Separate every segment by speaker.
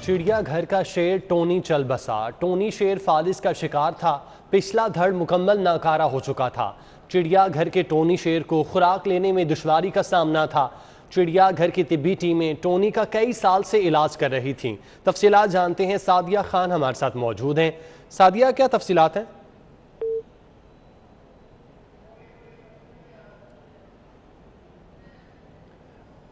Speaker 1: चिड़ियाघर का शेर टोनी चल बसा। टोनी शेर फालिस का शिकार था, पिछला धड़ मुकम्मल नाकारा हो चुका था। चिड़ियाघर के टोनी शेर को खुराक लेने में दुश्वारी का सामना था। चिड़ियाघर की तिब्बी टीमें टोनी का कई साल से इलाज कर रही थीं। तफसीलात जानते हैं, सादिया खान हमारे साथ मौजूद हैं। सादिया, क्या तफसीलात हैं?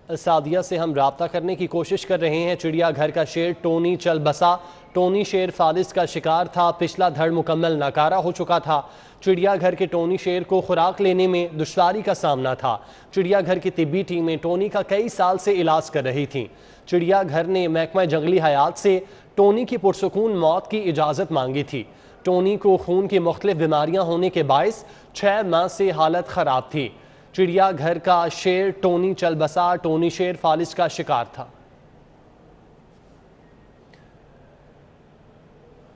Speaker 1: सादिया से हम राब्ता करने की कोशिश कर रहे हैं। चिड़ियाघर का शेर टोनी चल बसा। टोनी शेर फालिस का शिकार था, पिछला धड़ मुकम्मल नाकारा हो चुका था। चिड़ियाघर के टोनी शेर को खुराक लेने में दुश्वारी का सामना था। चिड़ियाघर की तिब्बी टीमें टोनी का कई साल से इलाज कर रही थीं। चिड़ियाघर ने महकमा जंगली हयात से टोनी की पुरसुकून मौत की इजाज़त मांगी थी। टोनी को खून की मुख्तलिफ बीमारियां होने के बायस 6 माह से हालत ख़राब थी। चिड़ियाघर का शेर टोनी चल बसा। टोनी शेर फालिस का शिकार था।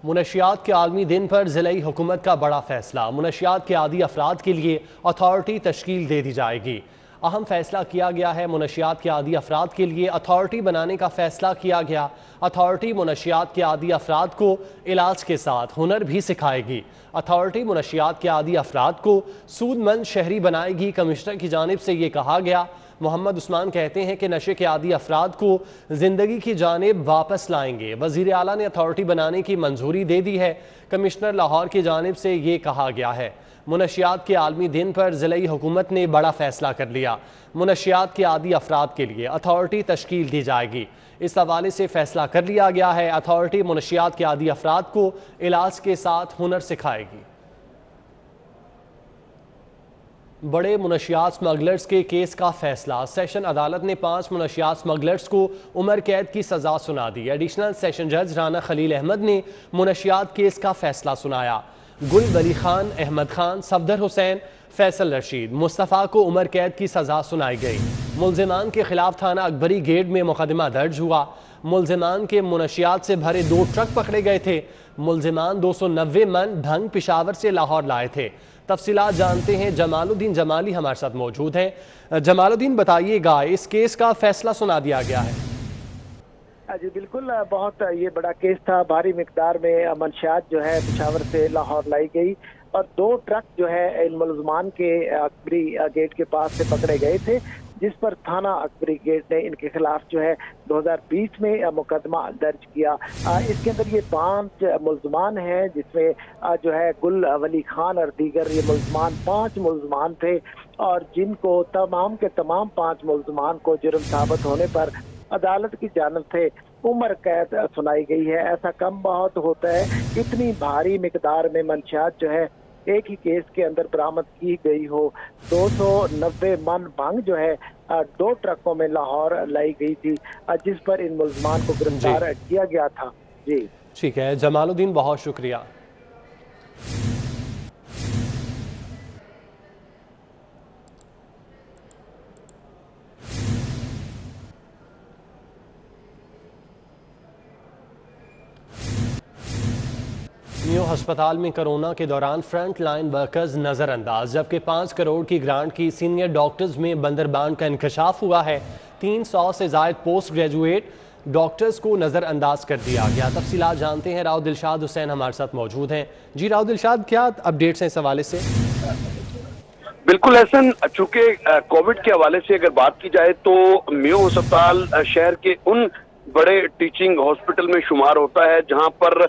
Speaker 1: मुनशियात के आलमी दिन पर ज़िलाई हुकूमत का बड़ा फैसला। मुनशियात के आदी अफराद के लिए अथॉरिटी तश्कील दे दी जाएगी। अहम फैसला किया गया है। मुनशियात के आदी अफराद के लिए अथॉरिटी बनाने का फैसला किया गया। अथॉरिटी मुनशियात के आदी अफराद को इलाज के साथ हुनर भी सिखाएगी। अथॉरिटी मुनशियात के आदी अफराद को सूदमंद शहरी बनाएगी। कमिश्नर की जानिब से ये कहा गया। मोहम्मद उस्मान कहते हैं कि नशे के आदी अफराद को जिंदगी की जानिब वापस लाएंगे। वज़ीर आला ने अथॉरिटी बनाने की मंजूरी दे दी है। कमिश्नर लाहौर की जानिब से ये कहा गया है। मुनशियात के आलमी दिन पर ज़िलाई हुकूमत ने बड़ा फैसला कर लिया। मुनशियात के आदी अफराद के लिए अथॉरिटी तश्कील दी जाएगी। इस हवाले से फैसला कर लिया गया है। अथॉरिटी मुनशियात के आदी अफराद को इलाज के साथ हुनर सिखाएगी। बड़े मुनशियात स्मगलर्स के केस का फैसला। सेशन अदालत ने 5 मुनशियात स्मगलर्स को उम्र कैद की सजा सुना दी। एडिशनल सेशन जज राना खलील अहमद ने मुनशियात केस का फैसला सुनाया। गुल वली खान, अहमद खान, सफदर हुसैन, फैसल रशीद, मुस्तफ़ा को उम्र कैद की सजा सुनाई गई। मुल्जिमान के खिलाफ थाना अकबरी गेट में मुकदमा दर्ज हुआ। मुल्जिमान के मुनशियात से भरे 2 ट्रक पकड़े गए थे। मुल्जिमान 290 मन भंग पिशावर से लाहौर लाए थे। तफसीलात जानते हैं, जमालुद्दीन जमाली हमारे साथ मौजूद हैं। जमालुद्दीन, बताइएगा, इस केस का फैसला सुना दिया गया है।
Speaker 2: जी बिल्कुल, बहुत ये बड़ा केस था। भारी मिकदार में मंशियात जो है पिशावर से लाहौर लाई गई और 2 ट्रक जो है इन मुल्ज़मान के अकबरी गेट के पास से पकड़े गए थे, जिस पर थाना अकबरी गेट ने इनके खिलाफ जो है 2020 में मुकदमा दर्ज किया। इसके अंदर ये 5 मुल्ज़मान हैं, जिसमें जो है गुल वली खान और दीगर ये मुल्ज़मान 5 मुल्ज़मान थे और जिनको तमाम के तमाम 5 मुल्ज़मान को जुर्म साबित होने पर अदालत की जानिब से उम्र कैद सुनाई गई है। ऐसा कम बहुत होता है, इतनी भारी मिकदार में मंशियात जो है एक ही केस के अंदर बरामद की गई हो। 290 मन भंग जो है 2 ट्रकों में लाहौर लाई गई थी, जिस पर इन मुल्ज़मान को गिरफ्तार किया गया था। जी
Speaker 1: ठीक है जमालुद्दीन, बहुत शुक्रिया। न्यू अस्पताल में कोरोना के दौरान फ्रंट लाइन वर्कर्स नजरअंदाज, जबकि 5 करोड़ की ग्रांट की सीनियर डॉक्टर्स में बंदरबान का इंकशाफ हुआ है। 300 से जायद पोस्ट ग्रेजुएट डॉक्टर्स को नजरअंदाज कर दिया गया। तफसीलात जानते हैं, राव दिलशाद हुसैन हमारे साथ मौजूद हैं। जी राव दिलशाद, क्या अपडेट्स हैं इस हवाले से?
Speaker 3: बिल्कुल एहसन, चूंकि कोविड के हवाले से अगर बात की जाए तो मेयो अस्पताल शहर के उन बड़े टीचिंग हॉस्पिटल में शुमार होता है जहां पर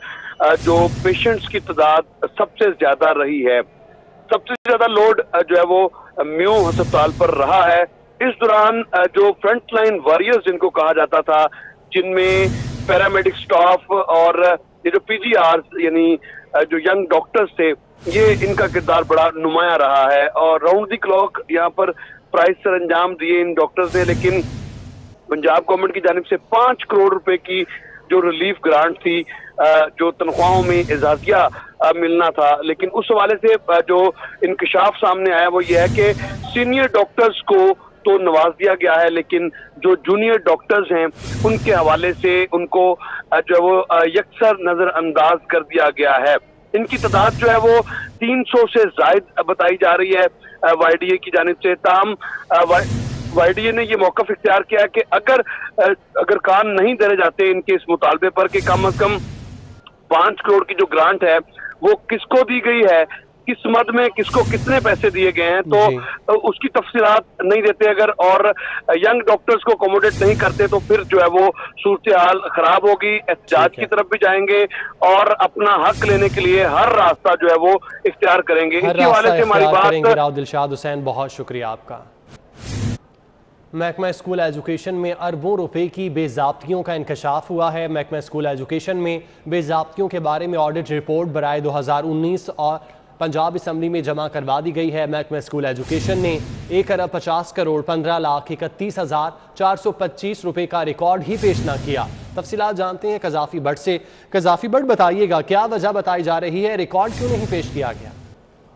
Speaker 3: जो पेशेंट्स की तादाद सबसे ज्यादा रही है। सबसे ज्यादा लोड जो है वो मेयो अस्पताल पर रहा है। इस दौरान जो फ्रंट लाइन वॉरियर्स जिनको कहा जाता था, जिनमें पैरामेडिक स्टाफ और ये जो पीजीआर यानी जो यंग डॉक्टर्स थे, ये इनका किरदार बड़ा नुमाया रहा है और राउंड द क्लॉक यहाँ पर प्राइस सर अंजाम दिए इन डॉक्टर्स ने। लेकिन पंजाब गवर्नमेंट की जानिब से 5 करोड़ रुपए की जो रिलीफ ग्रांट थी, जो तनख्वाहों में इजाजिया मिलना था, लेकिन उस हवाले से जो इंकशाफ सामने आया वो ये है कि सीनियर डॉक्टर्स को तो नवाज दिया गया है, लेकिन जो जूनियर डॉक्टर्स हैं उनके हवाले से उनको जो है वो यकसर नजरअंदाज कर दिया गया है। इनकी तादाद जो है वो 300 से जायद बताई जा रही है YDA की जानिब से। ताम YDA ने ये मौकफ इख्तियार किया है कि अगर कान नहीं धरे जाते इनके इस मुतालबे पर कि कम से कम 5 करोड़ की जो ग्रांट है वो किसको दी गई है, किस मद में किसको कितने पैसे दिए गए हैं, तो उसकी तफसीलात नहीं देते अगर, और यंग डॉक्टर्स को अकोमोडेट नहीं करते तो फिर जो है वो सूरत हाल खराब होगी, एहतजाज की तरफ भी जाएंगे और अपना हक लेने के लिए हर रास्ता जो है वो इख्तियार करेंगे। इसी हवाले से हमारी बात।
Speaker 1: राव दिलशाद हुसैन, बहुत शुक्रिया आपका। महकमा स्कूल एजुकेशन में अरबों रुपए की बेज़ाब्तियों का इंकशाफ हुआ है। महकमा स्कूल एजुकेशन में बेज़ाब्तियों के बारे में ऑडिट रिपोर्ट बराए 2019 और पंजाब असम्बली में जमा करवा दी गई है। महकमा स्कूल एजुकेशन ने 1 अरब 50 करोड़ 15,31,425 रुपए का रिकॉर्ड ही पेश न किया। तफसीलात जानते हैं कजाफी भट्ट से। कजाफी भट्ट, बताइएगा क्या वजह बताई जा रही है, रिकॉर्ड क्यों नहीं पेश किया गया?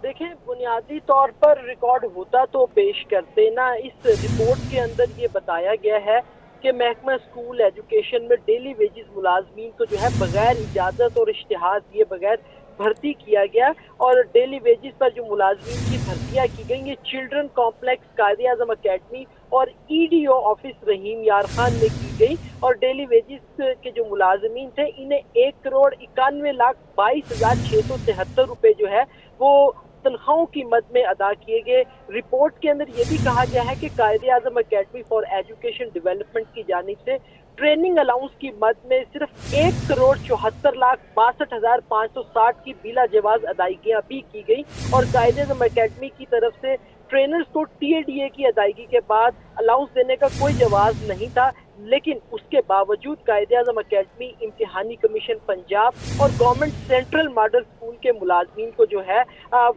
Speaker 4: देखें, बुनियादी तौर पर रिकॉर्ड होता तो पेश करते ना। इस रिपोर्ट के अंदर ये बताया गया है कि महकमा स्कूल एजुकेशन में डेली वेजेस मुलाजमीन को जो है बगैर इजाज़त और इश्तिहार दिए बगैर भर्ती किया गया, और डेली वेजेस पर जो मुलाजमीन की भर्तियाँ की गई ये चिल्ड्रन कॉम्प्लेक्स कायदे आज़म अकेडमी और EDO ऑफिस रहीम यार खान में की गई। और डेली वेजेस के जो मुलाजमीन थे इन्हें 1,91,22,673 रुपए जो है वो तनख्वाहों की मद में अदा किए गए। रिपोर्ट के अंदर ये भी कहा गया है कि कायदे आज़म अकेडमी फॉर एजुकेशन डेवलपमेंट की जानिब से ट्रेनिंग अलाउंस की मद में सिर्फ 1,74,62,560 की बिला जवाज अदायगियां भी की गई, और कायदे आज़म अकेडमी की तरफ से ट्रेनर्स को TADA की अदायगी के बाद अलाउंस देने का कोई जवाब नहीं था। लेकिन उसके बावजूद कायदे आज़म अकेडमी, इम्तिहानी कमीशन पंजाब और गवर्नमेंट सेंट्रल मॉडल स्कूल के मुलाजमीन को जो है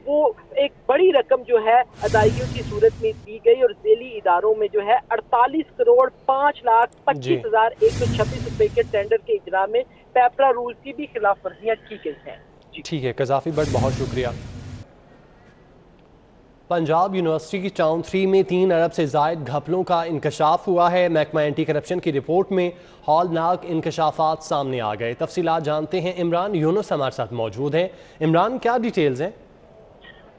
Speaker 4: वो एक बड़ी रकम जो है अदायगियों की सूरत में दी गई, और ज़ेली इदारों में जो है 48,05,25,126 रुपए के टेंडर के इजरा में पेपरा रूल की भी खिलाफ वर्जियाँ की गई है।
Speaker 1: ठीक है कजाफी भट्ट, बहुत शुक्रिया। पंजाब यूनिवर्सिटी की टाउन 3 में 3 अरब से ज़ायद घपलों का इंकशाफ हुआ है। महकमा एंटी करप्शन की रिपोर्ट में हौलनाक इंकशाफात सामने आ गए। तफसीलात जानते हैं, इमरान यूनुस हमारे साथ मौजूद हैं। इमरान, क्या डिटेल्स हैं?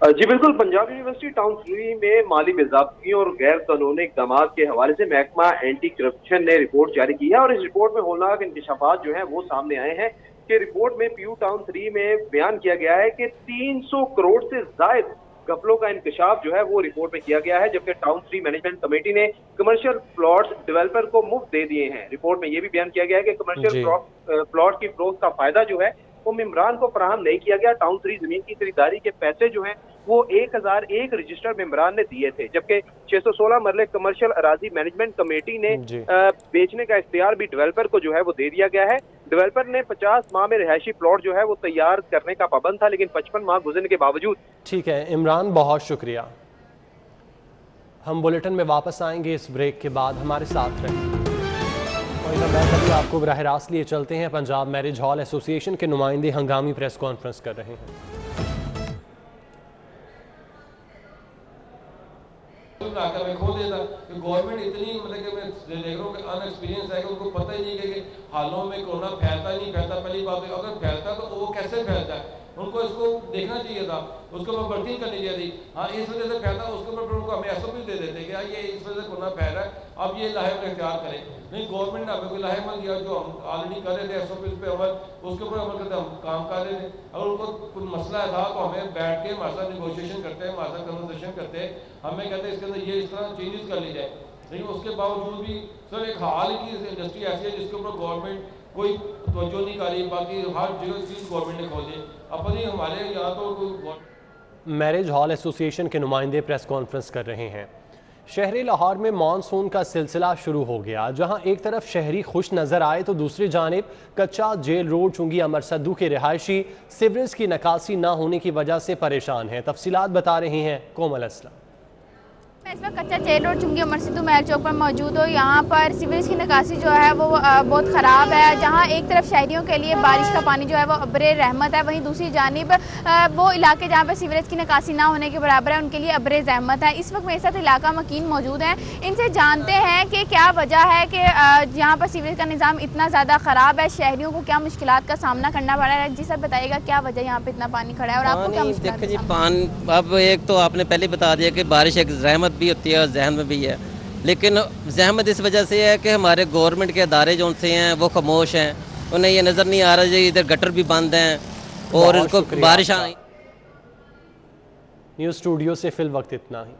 Speaker 5: जी बिल्कुल, पंजाब यूनिवर्सिटी टाउन 3 में माली बेज़ाब्तियों और गैर कानूनी इक़दाम के हवाले से महकमा एंटी करप्शन ने रिपोर्ट जारी की है, और इस रिपोर्ट में हौलनाक इंकशाफात जो है वो सामने आए हैं कि रिपोर्ट में PU टाउन 3 में बयान किया गया है कि 300 करोड़ से जायद घपलों का इंकशाफ जो है वो रिपोर्ट में किया गया है, जबकि टाउन 3 मैनेजमेंट कमेटी ने कमर्शियल प्लॉट्स डेवलपर को मुफ्त दे दिए हैं। रिपोर्ट में ये भी बयान किया गया है कि कमर्शियल प्लॉट की फरोख्त का फायदा जो है वो मेम्बरान को फराहम नहीं किया गया। टाउन 3 जमीन की खरीदारी के पैसे जो हैं वो 1001 रजिस्टर्ड मेम्बरान ने दिए थे, जबकि 616 मरले कमर्शियल अराजी मैनेजमेंट कमेटी ने बेचने का इख्तियार भी डेवलपर को जो है वो दे दिया गया है। डेवलपर ने 50 माह में रिहायशी प्लॉट जो है वो तैयार करने का पाबंद था, लेकिन 55 माह गुजरने के बावजूद।
Speaker 1: ठीक है इमरान, बहुत शुक्रिया। हम बुलेटिन में वापस आएंगे इस ब्रेक के बाद, हमारे साथ रहें। अभी आपको बराह रास्त लिए चलते हैं। पंजाब मैरिज हॉल एसोसिएशन के नुमाइंदे हंगामी प्रेस कॉन्फ्रेंस कर रहे हैं।
Speaker 6: गवर्नमेंट इतनी मतलब कि मैं देख रहा हूँ कि अनएक्सपीरियंस है कि उनको पता ही नहीं कि हालों में कोरोना फैलता नहीं फैलता। पहली बात है, अगर फैलता तो वो कैसे फैलता है, उनको इसको देखना चाहिए था, उसके ऊपर भर्ती करनी चाहिए थी। हाँ, इस वजह से फैलता, उसके ऊपर उनको हमें SOP दे देते कि ये इस वजह से कोरोना फैल रहा है, अब ये लाहे में इख्तियार करें। नहीं, गवर्नमेंट ने हमें कोई लाहेमंद दिया, जो हम ऑलरेडी कर रहे थे SOP पे अमल, उसके ऊपर अमल करते हम काम कर रहे थे। अगर उनको कोई मसला था तो हमें बैठ के हमारे साथ निगोशिएशन करते हैं, हमारे साथ कन्वर्सेशन करते हैं, हमें कहते हैं इसके अंदर ये इस तरह चेंजेस कर ली जाए। लेकिन उसके बावजूद भी सर एक हाल की इंडस्ट्री ऐसी है जिसके ऊपर गवर्नमेंट कोई तवज्जो नहीं कर रही, बाकी हर जगह चीज़ गवर्नमेंट ने खोल दी। अपनी हमारे यहाँ तो
Speaker 1: मैरिज हॉल एसोसिएशन के नुमाइंदे प्रेस कॉन्फ्रेंस कर रहे हैं। शहरी लाहौर में मानसून का सिलसिला शुरू हो गया। जहां एक तरफ शहरी खुश नजर आए तो दूसरी जानिब कच्चा जेल रोड चुंगी अमर सद्दू के रिहायशी सीवरेज की निकासी न होने की वजह से परेशान हैं। तफसीलात बता रही हैं कोमल असलम।
Speaker 7: मैं इस वक्त कच्चा जेल रोड चुंगी अमर सिद्धू महल चौक पर मौजूद हूँ। यहाँ पर सीवरेज की निकासी जो है वो बहुत ख़राब है। जहाँ एक तरफ शहरियों के लिए बारिश का पानी जो है वो अब्रे रहमत है, वहीं दूसरी जानिब वो इलाके जहाँ पर सीवरेज की निकासी ना होने के बराबर है उनके लिए अब्रे रहमत है। इस वक्त मेरे साथ इलाका मकीन मौजूद हैं, इनसे जानते हैं कि क्या वजह है कि यहाँ पर सीवरेज का निज़ाम इतना ज़्यादा ख़राब है, शहरियों को क्या मुश्किलात का सामना करना पड़ रहा है। जी सर बताइएगा क्या वजह यहाँ पर इतना पानी खड़ा है और आपको क्या मुश्किलात?
Speaker 8: देखिए जी, पानी अब एक तो आपने पहले बता दिया कि बारिश एक रहमत भी होती है और जहन में भी है। लेकिन जहमत इस वजह से है कि हमारे गवर्नमेंट के अदारे जो उनसे हैं वो खामोश हैं, उन्हें ये नज़र नहीं आ रहा है इधर गटर भी बंद हैं और इनको बारिश आ
Speaker 1: न्यूज़ स्टूडियो से फिल वक्त इतना ही।